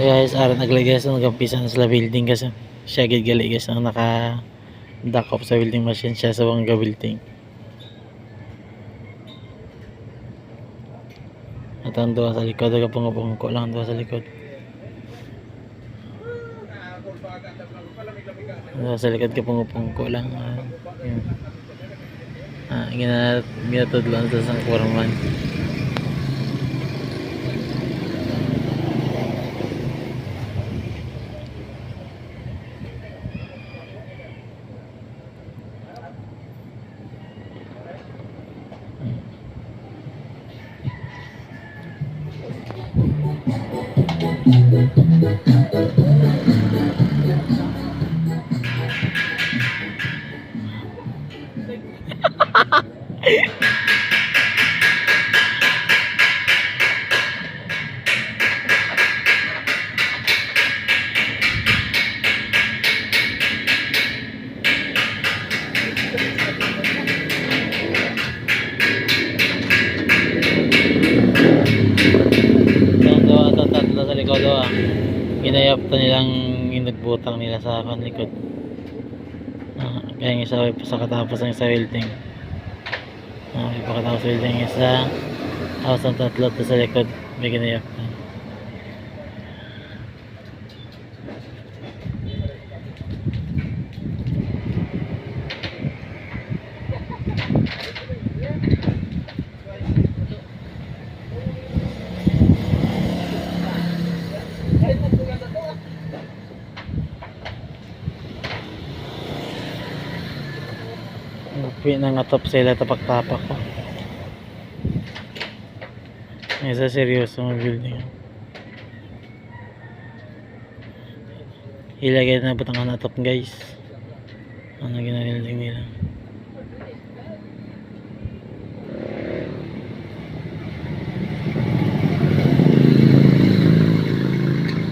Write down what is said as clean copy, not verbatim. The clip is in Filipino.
guys, ara naglagay guys, nagkampisan sila building kasi siya gid gali guys ang naka dakop sa building machine siya sa bangga building. At ang doon sa likod, pungko lang doon sa likod. Doon sa likod pungko lang. Ginatudlan sa sang kurman. Tatlo sa likod ginayap to nilang nagbutang nila sa likod. Kaya yung isa sa katapos ng isa welding. Pagkatapos welding isa, tapos ang tatlo to sa likod may ginayap to. Pinangatop sila tapak-tapak ko. Isa seryoso ng building. Ilagay na butang atop guys. Ano ginagaling nila.